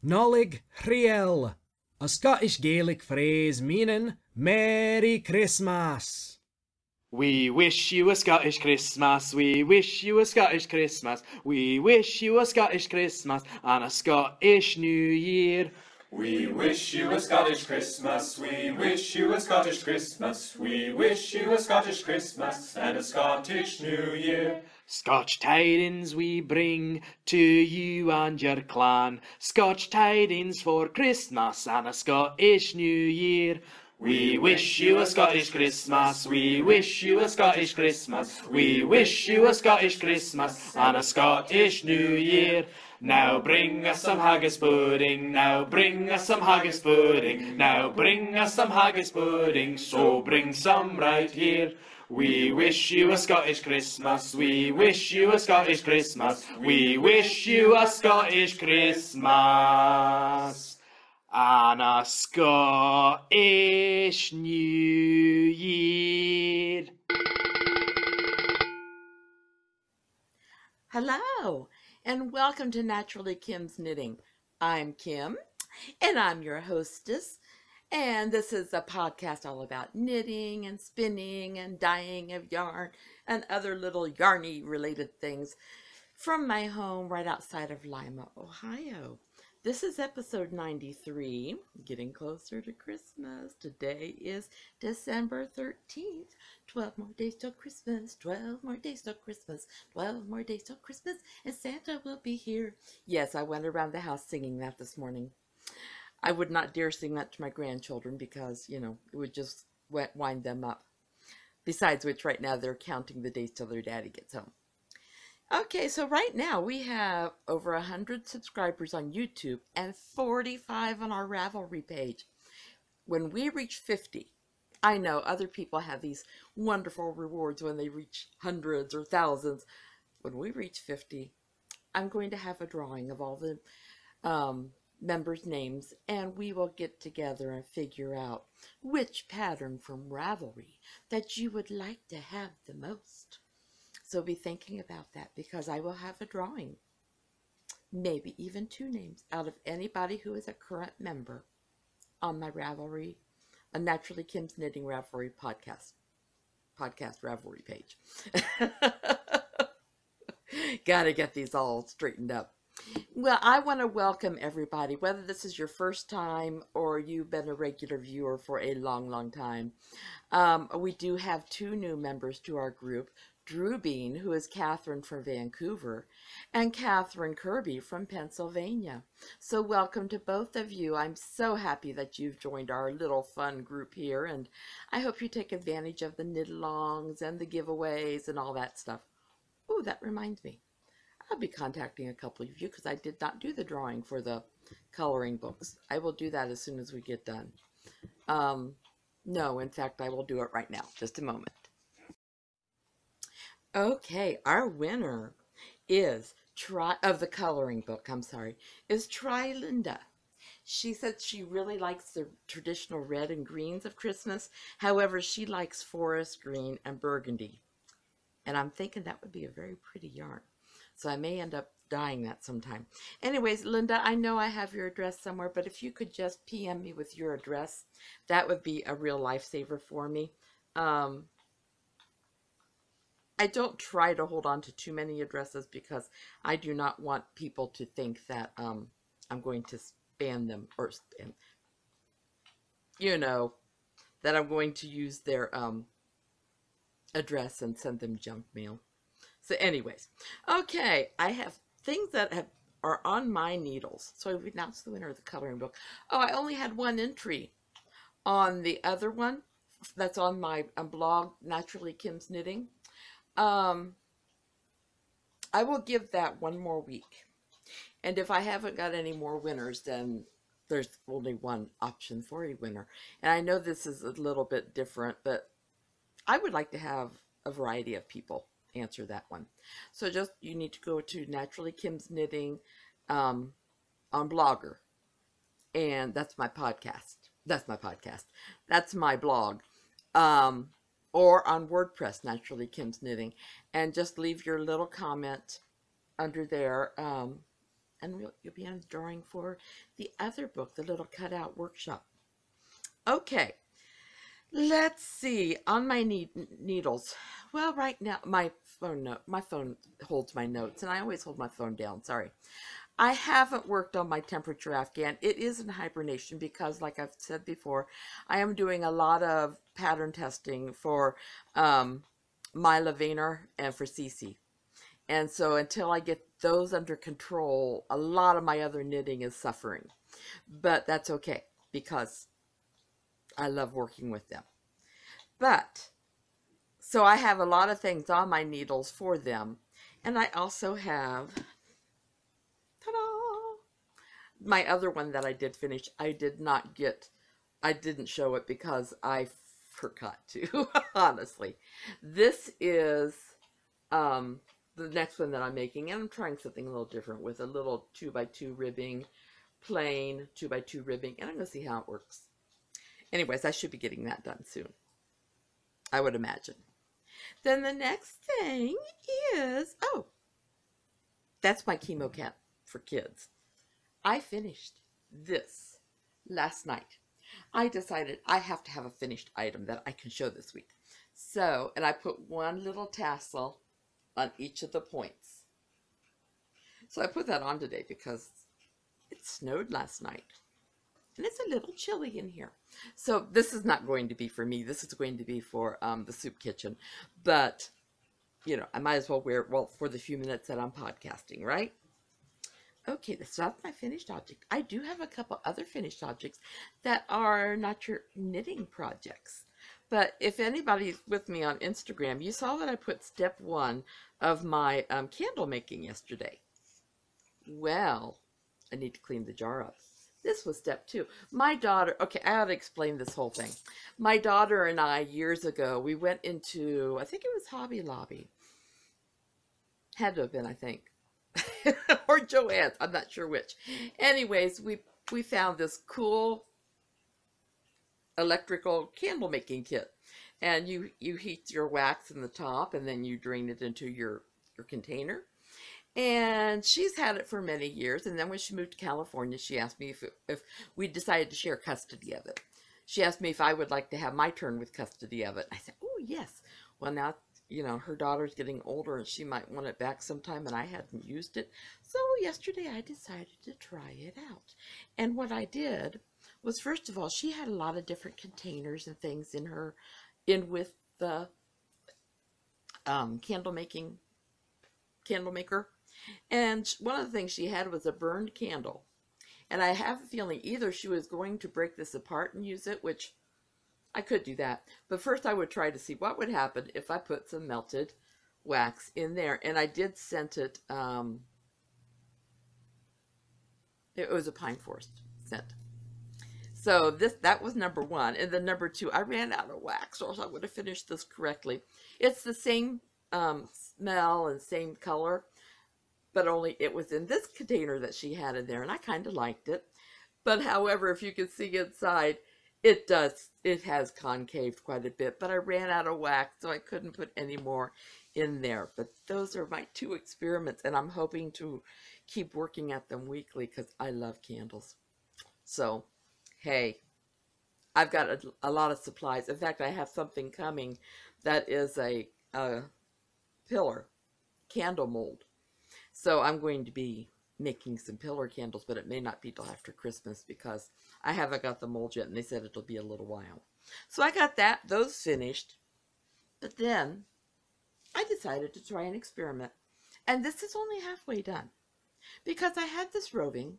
Nolig Riel, a Scottish Gaelic phrase meaning Merry Christmas. We wish you a Scottish Christmas, we wish you a Scottish Christmas, we wish you a Scottish Christmas and a Scottish New Year. We wish you a Scottish Christmas, we wish you a Scottish Christmas, we wish you a Scottish Christmas and a Scottish New Year. Scotch tidings we bring to you and your clan, Scotch tidings for Christmas and a Scottish New Year. We wish you a Scottish Christmas, we wish you a Scottish Christmas, we wish you a Scottish Christmas and a Scottish New Year. Now bring us some haggis pudding, now bring us some haggis pudding, now bring us some haggis pudding, so bring some right here. We wish you a Scottish Christmas, we wish you a Scottish Christmas, we wish you a Scottish Christmas and a Scottish New Year. Hello, and welcome to Naturally Kim's Knitting. I'm Kim, and I'm your hostess, and this is a podcast all about knitting and spinning and dyeing of yarn and other little yarny related things from my home right outside of Lima, Ohio. This is episode 93, getting closer to Christmas. Today is December 13th. 12 more days till Christmas, 12 more days till Christmas, 12 more days till Christmas, and Santa will be here. Yes, I went around the house singing that this morning. I would not dare sing that to my grandchildren because, it would just wind them up. Besides which, right now they're counting the days till their daddy gets home. Okay, so right now we have over 100 subscribers on YouTube and 45 on our Ravelry page. When we reach 50, I know other people have these wonderful rewards when they reach hundreds or thousands. When we reach 50, I'm going to have a drawing of all the members' names, and we will get together and figure out which pattern from Ravelry that you would like to have the most. So be thinking about that because I will have a drawing, maybe even 2 names out of anybody who is a current member on my Ravelry, a Naturally Kim's Knitting Ravelry podcast Ravelry page. Gotta get these all straightened up. Well, I want to welcome everybody, whether this is your first time or you've been a regular viewer for a long, long time. We do have 2 new members to our group. Drew Bean, who is Catherine from Vancouver, and Catherine Kirby from Pennsylvania. So welcome to both of you. I'm so happy that you've joined our little fun group here, and I hope you take advantage of the knit-alongs and the giveaways and all that stuff. Oh, that reminds me. I'll be contacting a couple of you because I did not do the drawing for the coloring books. I will do that as soon as we get done. No, in fact, I will do it right now. Just a moment. Okay, our winner is of the coloring book, is Linda. She said she really likes the traditional red and greens of Christmas. However, she likes forest green and burgundy. And I'm thinking that would be a very pretty yarn. So I may end up dyeing that sometime. Anyways, Linda, I know I have your address somewhere, but if you could just PM me with your address, that would be a real lifesaver for me. I don't try to hold on to too many addresses because I do not want people to think that I'm going to spam them or that I'm going to use their address and send them junk mail. So anyways, okay, I have things that are on my needles. So I've announced the winner of the coloring book. Oh, I only had 1 entry on the other one that's on my blog, Naturally Kim's Knitting. I will give that 1 more week. And if I haven't got any more winners, then there's only 1 option for a winner. And I know this is a little bit different, but I would like to have a variety of people answer that one. So you need to go to Naturally Kim's Knitting on Blogger. And that's my podcast. That's my blog. Or on WordPress, Naturally Kim's Knitting, and just leave your little comment under there, and you'll be on the drawing for the other book, the little cutout workshop. Okay, let's see. On my needles. Well, right now my phone holds my notes, and I always hold my phone down. Sorry. I haven't worked on my temperature Afghan. It is in hibernation because, like I've said before, I am doing a lot of pattern testing for my Levainer and for Cece. And so until I get those under control, a lot of my other knitting is suffering. But that's okay because I love working with them. But, so I have a lot of things on my needles for them. And I also have, ta-da, my other one that I did finish. I didn't show it because I forgot to, honestly. This is the next one that I'm making, and I'm trying something a little different with a little 2x2 ribbing, plain 2x2 ribbing, and I'm going to see how it works. Anyways, I should be getting that done soon, I would imagine. Then the next thing is, oh, that's my chemo cat for kids. I finished this last night. I decided I have to have a finished item that I can show this week. So, and I put one little tassel on each of the points. So I put that on today because it snowed last night. And it's a little chilly in here. So this is not going to be for me. This is going to be for the soup kitchen. But, you know, I might as well wear it, well, for the few minutes that I'm podcasting, right? Okay, that's not my finished object. I do have a couple other finished objects that are not your knitting projects. But if anybody's with me on Instagram, you saw that I put step 1 of my candle making yesterday. Well, I need to clean the jar up. This was step 2. My daughter, okay, I ought to explain this whole thing. My daughter and I, years ago, we went into, I think it was Hobby Lobby. Had to have been, I think. Or Joann's, I'm not sure which. Anyways, we found this cool electrical candle making kit, and you heat your wax in the top, and then you drain it into your container. And she's had it for many years, and then when she moved to California, she asked me if we decided to share custody of it. She asked me if I would like to have my turn with custody of it. I said, oh yes. Well, now, you know, her daughter's getting older and she might want it back sometime, and I hadn't used it. So yesterday I decided to try it out. And what I did was, first of all, she had a lot of different containers and things in with the candle maker. And one of the things she had was a burned candle. And I have a feeling either she was going to break this apart and use it, which I could do that. But first I would try to see what would happen if I put some melted wax in there. And I did scent it. It was a pine forest scent. So that was number 1. And then number 2, I ran out of wax, or else I would have finished this correctly. It's the same smell and same color, but only it was in this container that she had in there, and I kind of liked it. But however, if you can see inside, it has concaved quite a bit, but I ran out of wax, so I couldn't put any more in there. But those are my 2 experiments, and I'm hoping to keep working at them weekly because I love candles. So, hey, I've got a lot of supplies. In fact, I have something coming that is a pillar candle mold. So I'm going to be making some pillar candles, but it may not be till after Christmas because I haven't got the mold yet, and they said it'll be a little while. So I got those finished, but then I decided to try an experiment, and this is only halfway done because I had this roving,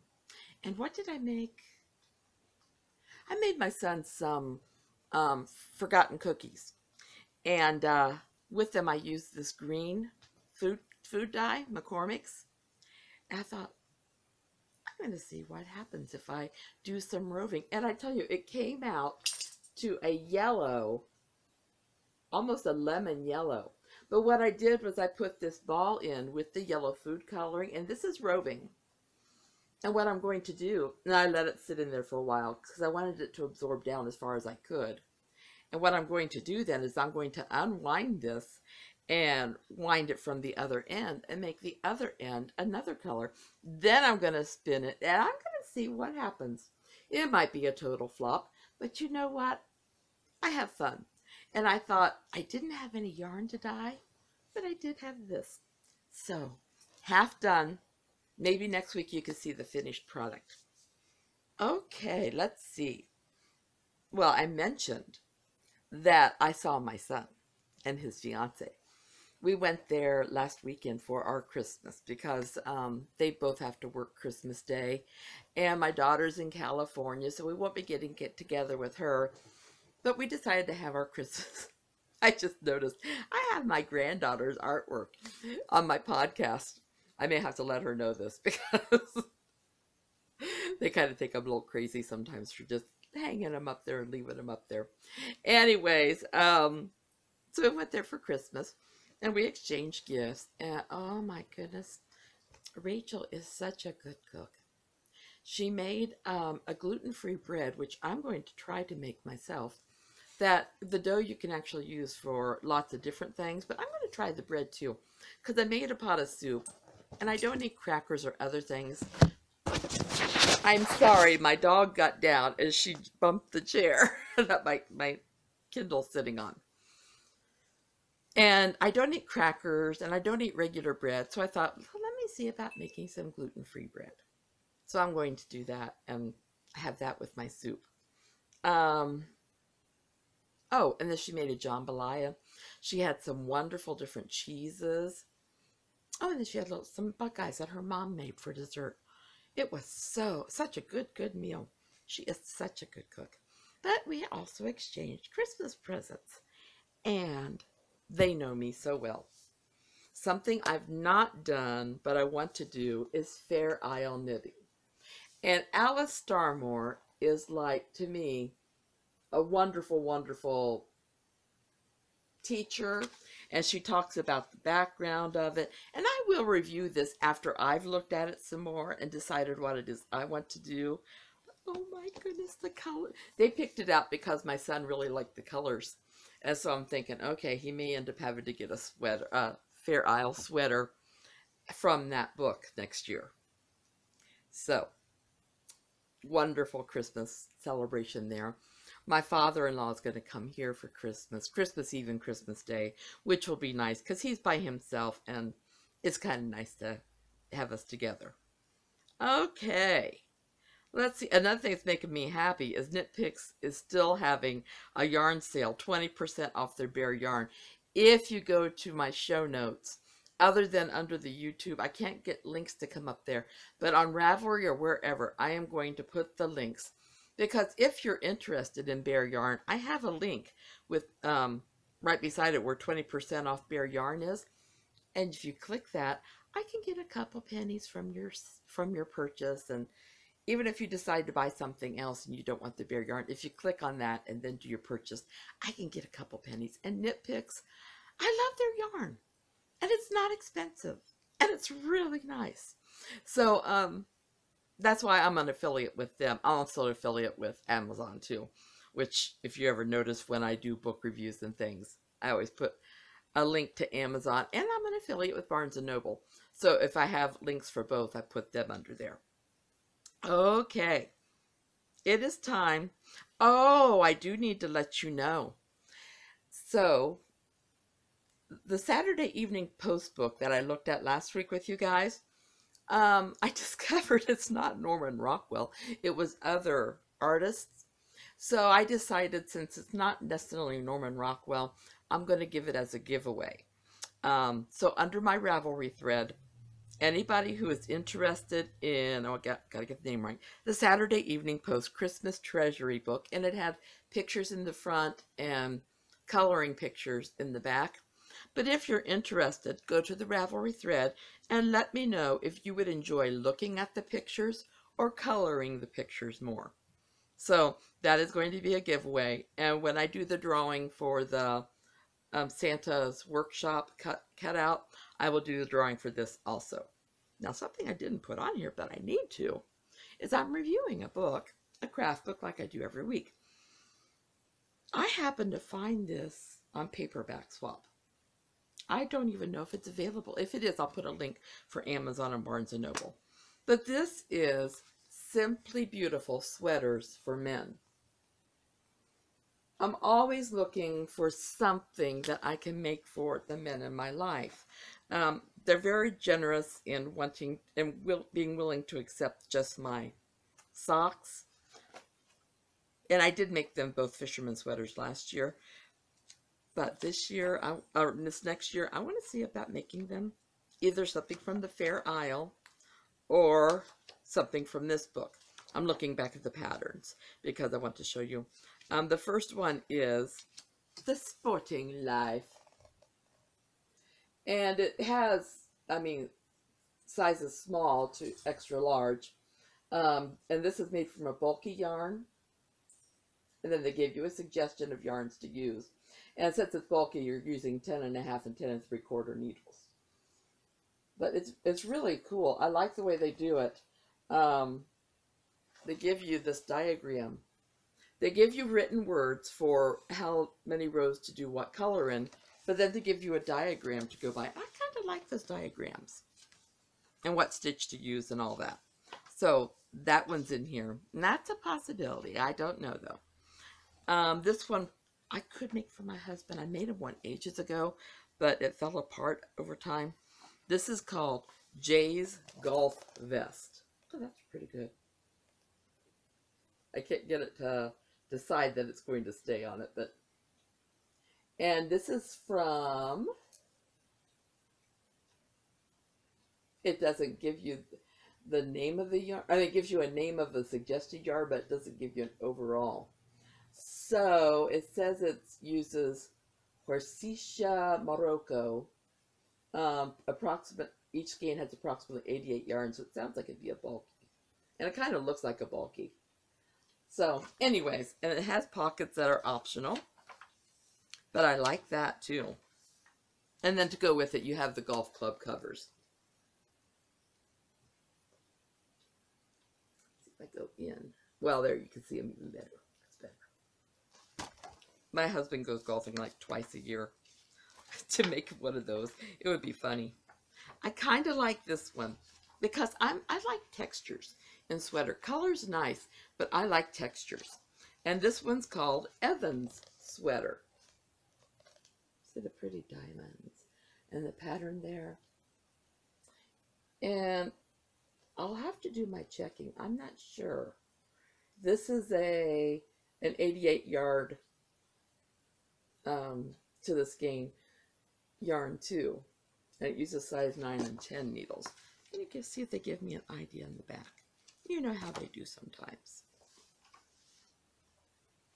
and what did I make? I made my son some forgotten cookies, and with them I used this green food dye, McCormick's. And I thought, I'm going to see what happens if I do some roving. And I tell you, it came out to a yellow, almost a lemon yellow. But what I did was I put this ball in with the yellow food coloring, and this is roving. And what I'm going to do, and I let it sit in there for a while because I wanted it to absorb down as far as I could. And what I'm going to do then is I'm going to unwind this and wind it from the other end and make the other end another color. Then I'm going to spin it and I'm going to see what happens. It might be a total flop, but you know what? I have fun. And I thought I didn't have any yarn to dye, but I did have this. So, half done. Maybe next week you can see the finished product. Okay, let's see. Well, I mentioned that I saw my son and his fiance. We went there last weekend for our Christmas because they both have to work Christmas Day. And my daughter's in California, so we won't be get together with her. But we decided to have our Christmas. I just noticed I have my granddaughter's artwork on my podcast. I may have to let her know this because they kind of think I'm a little crazy sometimes for just hanging them up there and leaving them up there. Anyways, so we went there for Christmas and we exchanged gifts. And oh my goodness, Rachel is such a good cook. She made a gluten-free bread, which I'm going to try to make myself. That the dough you can actually use for lots of different things, but I'm going to try the bread too, because I made a pot of soup, and I don't eat crackers or other things. I'm sorry, my dog got down as she bumped the chair that my Kindle's sitting on. And I don't eat crackers, and I don't eat regular bread, so I thought, well, let me see about making some gluten-free bread. So I'm going to do that and have that with my soup. Oh, and then she made a jambalaya. She had some wonderful different cheeses. Oh, and then she had some buckeyes that her mom made for dessert. It was such a good meal. She is such a good cook. But we also exchanged Christmas presents. And they know me so well. Something I've not done, but I want to do, is Fair Isle knitting. And Alice Starmore is like, to me, a wonderful, wonderful teacher, and she talks about the background of it. And I will review this after I've looked at it some more and decided what it is I want to do. Oh my goodness, the color. They picked it out because my son really liked the colors. And so I'm thinking, okay, he may end up having to get a sweater, Fair Isle sweater from that book next year. So, wonderful Christmas celebration there. My father-in-law is going to come here for Christmas Eve and Christmas Day, which will be nice because he's by himself and it's kind of nice to have us together. Okay, let's see. Another thing that's making me happy is Knit Picks is still having a yarn sale, 20% off their bare yarn. If you go to my show notes, other than under the YouTube, I can't get links to come up there, but on Ravelry or wherever, I am going to put the links. Because if you're interested in bare yarn, I have a link with right beside it where 20% off bare yarn is. And if you click that, I can get a couple pennies from your purchase. And even if you decide to buy something else and you don't want the bare yarn, if you click on that and then do your purchase, I can get a couple pennies. And Knit Picks, I love their yarn. And it's not expensive. And it's really nice. So, that's why I'm an affiliate with them. I'm also an affiliate with Amazon too, which if you ever notice when I do book reviews and things, I always put a link to Amazon, and I'm an affiliate with Barnes & Noble. So if I have links for both, I put them under there. Okay, it is time. Oh, I do need to let you know. So the Saturday Evening Post book that I looked at last week with you guys, I discovered it's not Norman Rockwell. It was other artists. So I decided, since it's not necessarily Norman Rockwell, I'm going to give it as a giveaway. So under my Ravelry thread, anybody who is interested in, oh, gotta get the name right, the Saturday Evening Post Christmas Treasury book, and it had pictures in the front and coloring pictures in the back. But if you're interested, go to the Ravelry thread and let me know if you would enjoy looking at the pictures or coloring the pictures more. So that is going to be a giveaway. And when I do the drawing for the Santa's workshop cutout, I will do the drawing for this also. Now, something I didn't put on here, but I need to, is I'm reviewing a book, a craft book like I do every week. I happened to find this on Paperback Swap. I don't even know if it's available. If it is, I'll put a link for Amazon and Barnes & Noble. But this is Simply Beautiful Sweaters for Men. I'm always looking for something that I can make for the men in my life. They're very generous in wanting and being willing to accept just my socks. And I did make them both fisherman sweaters last year. But this year, or this next year, I want to see about making them either something from the Fair Isle or something from this book. I'm looking back at the patterns because I want to show you. The first one is The Sporting Life. And it has, I mean, sizes small to extra large. And this is made from a bulky yarn. And then they give you a suggestion of yarns to use. And since it's bulky, you're using 10.5 and 10 3/4 needles. But it's really cool. I like the way they do it. They give you this diagram. They give you written words for how many rows to do what color in, but then they give you a diagram to go by. I kind of like those diagrams. And what stitch to use and all that. So that one's in here. And that's a possibility. I don't know, though. This one I could make for my husband. I made him one ages ago, but it fell apart over time. This is called Jay's Golf Vest. Oh, that's pretty good. I can't get it to decide that it's going to stay on it, but... And this is from... It doesn't give you the name of the yarn. I mean, it gives you a name of the suggested yarn, but it doesn't give you an overall. So it says it uses Horsesia Morocco. Each skein has approximately 88 yarns, so it sounds like it'd be a bulky. And it kind of looks like a bulky. So anyways, and it has pockets that are optional. But I like that too. And then to go with it, you have the golf club covers. See if I go in. Well, there you can see them even better. My husband goes golfing like twice a year. To make one of those, it would be funny. I kind of like this one because I like textures in sweater. Color's nice, but I like textures. And this one's called Evan's Sweater. See the pretty diamonds and the pattern there. And I'll have to do my checking. I'm not sure. This is an 88 yard to the skein yarn too, and it uses size 9 and 10 needles. And you can see if they give me an idea in the back. You know how they do sometimes.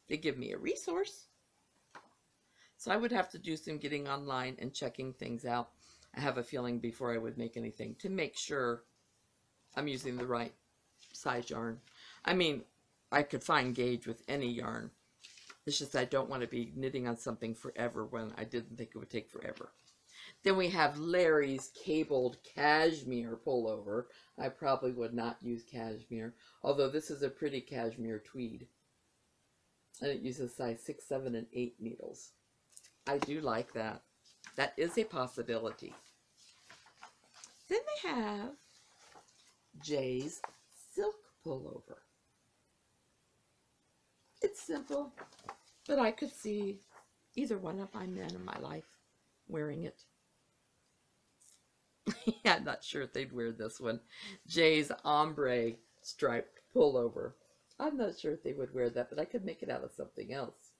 They give me a resource. So I would have to do some getting online and checking things out. I have a feeling before I would make anything to make sure I'm using the right size yarn. I mean, I could find gauge with any yarn. It's just I don't want to be knitting on something forever when I didn't think it would take forever. Then we have Larry's Cabled Cashmere Pullover. I probably would not use cashmere, although this is a pretty cashmere tweed. And it uses size 6, 7, and 8 needles. I do like that. That is a possibility. Then they have Jay's Silk Pullover. It's simple, but I could see either one of my men in my life wearing it. Yeah, I'm not sure if they'd wear this one. Jay's Ombre Striped Pullover. I'm not sure if they would wear that, but I could make it out of something else.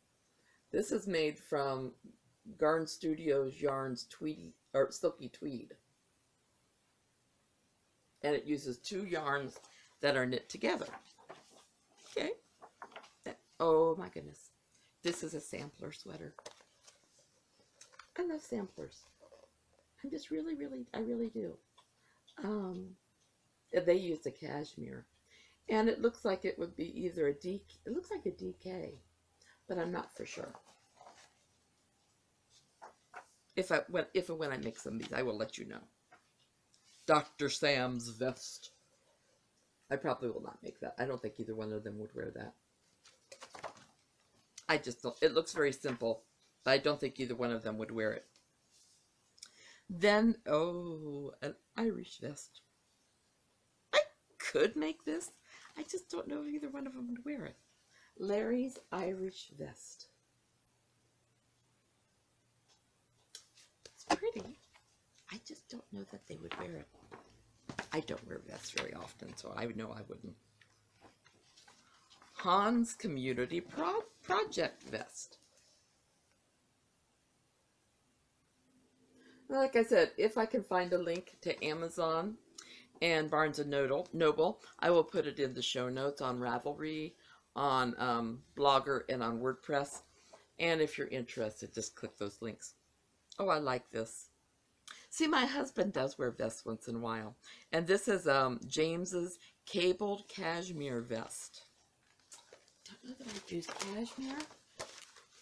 This is made from Garn Studios Yarns Tweedy, or Silky Tweed. And it uses 2 yarns that are knit together. Okay. Oh my goodness. This is a sampler sweater. I love samplers. I'm just really do. They use the cashmere. And it looks like it would be either a DK, it looks like a DK, but I'm not for sure. If and when I make some of these, I will let you know. Dr. Sam's Vest. I probably will not make that. I don't think either one of them would wear that. I just don't. It looks very simple, but I don't think either one of them would wear it. Then, oh, an Irish vest. I could make this. I just don't know if either one of them would wear it. Larry's Irish vest. It's pretty. I just don't know that they would wear it. I don't wear vests very often, so I know I wouldn't. Hans Community Project vest. Like I said, if I can find a link to Amazon and Barnes & Noble, I will put it in the show notes on Ravelry, on Blogger, and on WordPress. And if you're interested, just click those links. Oh, I like this. See, my husband does wear vests once in a while. And this is James's cabled cashmere vest. Don't know that I'd use cashmere,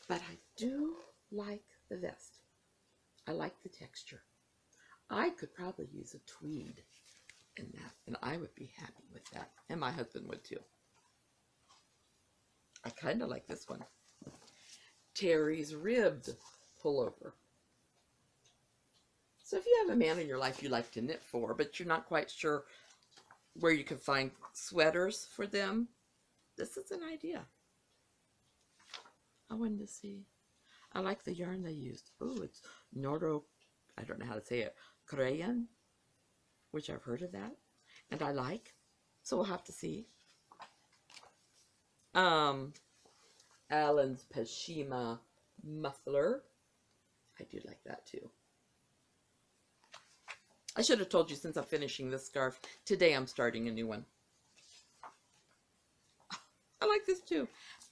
but I do like the vest. I like the texture. I could probably use a tweed in that, and I would be happy with that. And my husband would too. I kind of like this one. Terry's ribbed pullover. So if you have a man in your life you like to knit for, but you're not quite sure where you can find sweaters for them, this is an idea. I wanted to see. I like the yarn they used. Oh, it's Nordo, I don't know how to say it, Crayon, which I've heard of that, and I like. So we'll have to see. Alan's Pashima muffler. I do like that too. I should have told you, since I'm finishing this scarf, today I'm starting a new one. I like this too.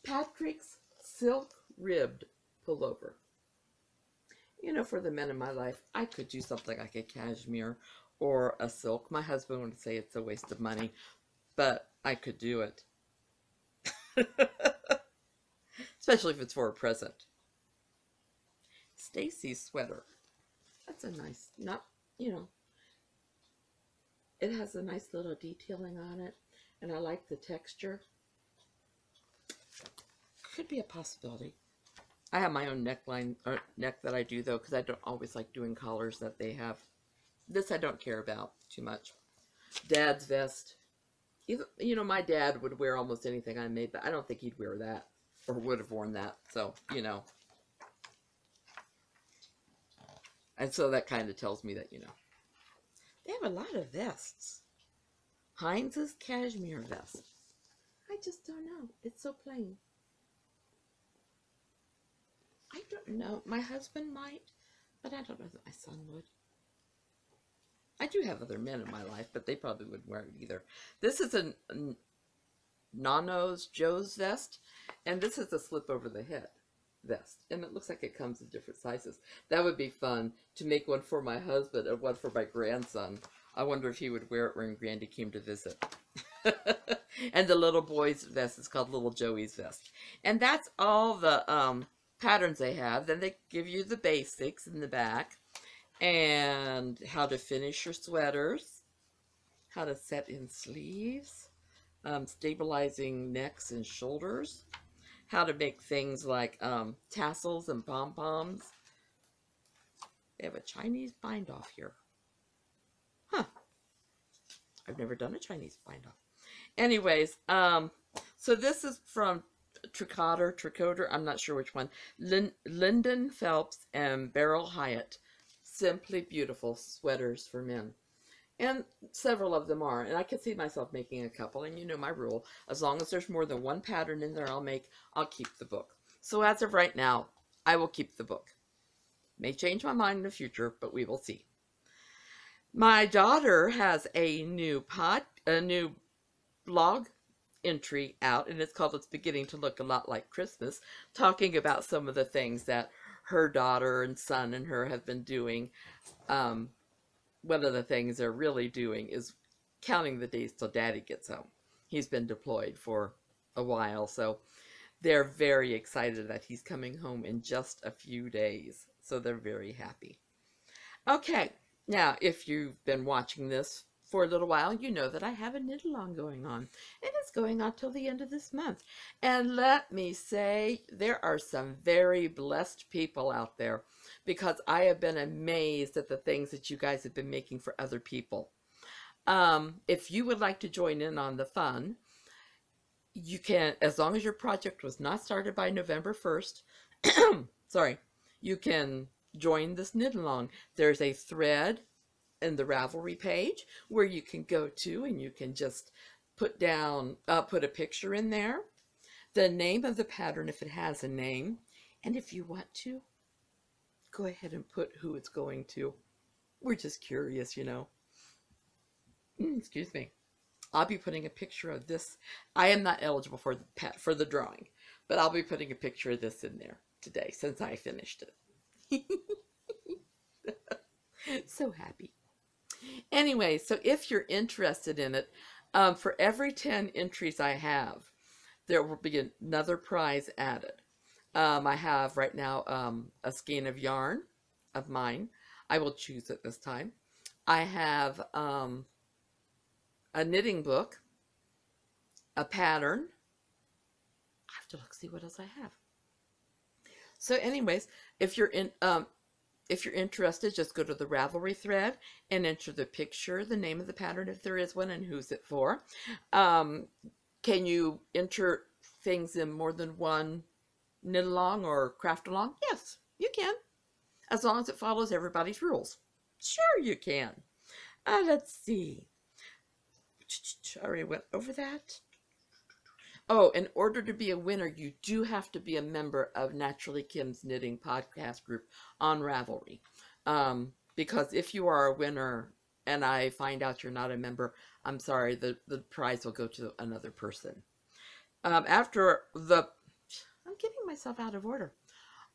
Patrick's silk ribbed pullover. You know, for the men in my life, I could do something like a cashmere or a silk. My husband would say it's a waste of money, but I could do it. Especially if it's for a present. Stacy's sweater. That's a nice, not, you know, it has a nice little detailing on it, and I like the texture. Could be a possibility. I have my own neckline, or neck that I do, though, because I don't always like doing collars that they have. This I don't care about too much. Dad's vest. You know, my dad would wear almost anything I made, but I don't think he'd wear that, or would have worn that, so, you know. And so that kind of tells me that, you know. They have a lot of vests. Heinz's cashmere vest. I just don't know. It's so plain. I don't know. My husband might, but I don't know that my son would. I do have other men in my life, but they probably wouldn't wear it either. This is a Nano's Joe's vest, and this is a slip over the head vest, and it looks like it comes in different sizes. That would be fun to make one for my husband and one for my grandson. I wonder if he would wear it when Grandy came to visit. And the little boy's vest is called Little Joey's vest. And that's all the patterns they have. Then they give you the basics in the back, and how to finish your sweaters, how to set in sleeves, stabilizing necks and shoulders, how to make things like tassels and pom-poms. They have a Chinese bind-off here. Huh. I've never done a Chinese bind-off. Anyways, so this is from Tricoter, I'm not sure which one. Lyndon Phelps and Beryl Hyatt. Simply beautiful sweaters for men. And several of them are, and I can see myself making a couple, and you know my rule, as long as there's more than one pattern in there I'll keep the book. So as of right now, I will keep the book. May change my mind in the future, but we will see. My daughter has a new blog entry out, and it's called It's Beginning to Look a Lot Like Christmas, talking about some of the things that her daughter and son and her have been doing. One of the things they're really doing is counting the days till Daddy gets home. He's been deployed for a while, so they're very excited that he's coming home in just a few days. So they're very happy. Okay, now if you've been watching this for a little while, you know that I have a knit-along going on. And it's going on till the end of this month. And let me say, there are some very blessed people out there, because I have been amazed at the things that you guys have been making for other people. If you would like to join in on the fun, you can, as long as your project was not started by November 1st, sorry, you can join this knit-along. There's a thread in the Ravelry page where you can go to, and you can just put down, put a picture in there, the name of the pattern if it has a name, and if you want to, go ahead and put who it's going to. We're just curious, you know. Excuse me. I'll be putting a picture of this. I am not eligible for the drawing, but I'll be putting a picture of this in there today since I finished it. So happy. Anyway, so if you're interested in it, for every 10 entries I have, there will be another prize added. I have right now a skein of yarn of mine. I will choose it this time. I have a knitting book, a pattern. I have to look, see what else I have. So anyways, if you're interested, just go to the Ravelry thread and enter the picture, the name of the pattern if there is one, and who's it for. Can you enter things in more than one knit along or craft along? Yes, you can, as long as it follows everybody's rules. Sure you can. Let's see. I already went over that. Oh, in order to be a winner, you do have to be a member of Naturally Kim's Knitting podcast group on Ravelry. Because if you are a winner and I find out you're not a member, I'm sorry, the prize will go to another person. I'm getting myself out of order.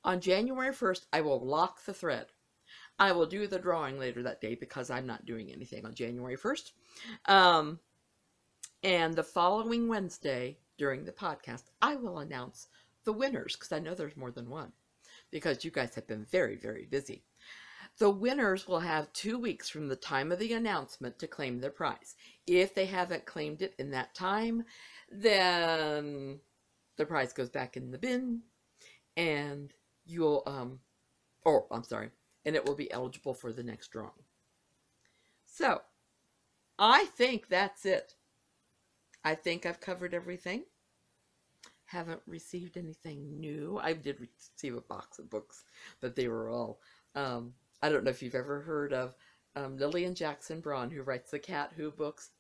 On January 1st, I will lock the thread. I will do the drawing later that day because I'm not doing anything on January 1st. And the following Wednesday during the podcast, I will announce the winners, because I know there's more than one, because you guys have been very, very busy. The winners will have 2 weeks from the time of the announcement to claim their prize. If they haven't claimed it in that time, then the prize goes back in the bin, and you'll, and it will be eligible for the next drawing. So, I think that's it. I think I've covered everything. Haven't received anything new. I did receive a box of books, but they were all, I don't know if you've ever heard of Lillian Jackson Braun, who writes the Cat Who books.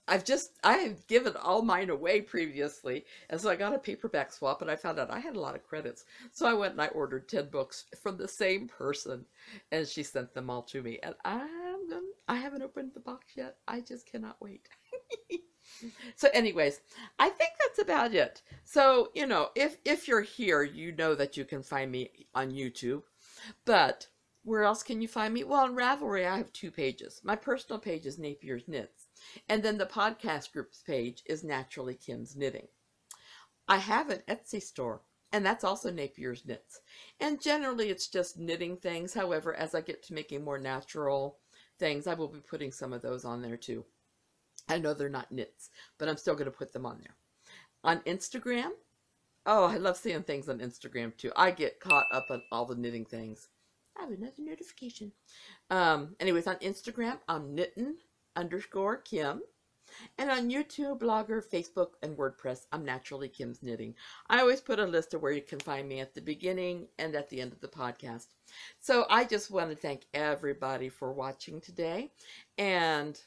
I have given all mine away previously, and so I got a paperback swap, and I found out I had a lot of credits. So I went and I ordered 10 books from the same person, and she sent them all to me. And I haven't opened the box yet. I just cannot wait. So anyways, I think that's about it. So, you know, if you're here, you know that you can find me on YouTube. But where else can you find me? Well, on Ravelry, I have 2 pages. My personal page is Napier's Knits. And then the podcast group's page is Naturally Kim's Knitting. I have an Etsy store, and that's also Napier's Knits. And generally, it's just knitting things. However, as I get to making more natural things, I will be putting some of those on there too. I know they're not knits, but I'm still going to put them on there. On Instagram, oh, I love seeing things on Instagram too. I get caught up on all the knitting things. I have another notification. Anyways, on Instagram, I'm knittin_Kim. And on YouTube, Blogger, Facebook, and WordPress, I'm Naturally Kim's Knitting. I always put a list of where you can find me at the beginning and at the end of the podcast. So I just want to thank everybody for watching today. And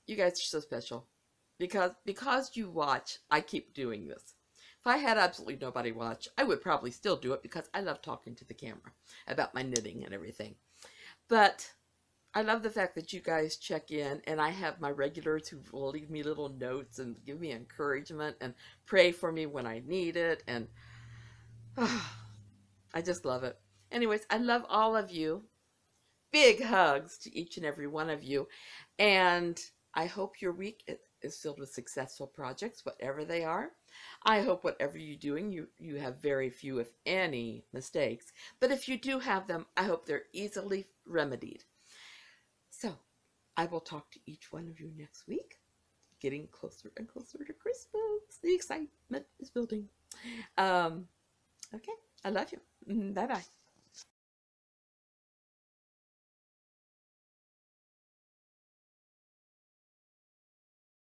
you guys are so special. Because you watch, I keep doing this. If I had absolutely nobody watch, I would probably still do it because I love talking to the camera about my knitting and everything. But I love the fact that you guys check in, and I have my regulars who will leave me little notes and give me encouragement and pray for me when I need it, and I just love it. Anyways, I love all of you. Big hugs to each and every one of you, and I hope your week is filled with successful projects, whatever they are. I hope whatever you're doing, you have very few, if any, mistakes. But if you do have them, I hope they're easily remedied. So, I will talk to each one of you next week. Getting closer and closer to Christmas. The excitement is building. Okay, I love you. Bye-bye.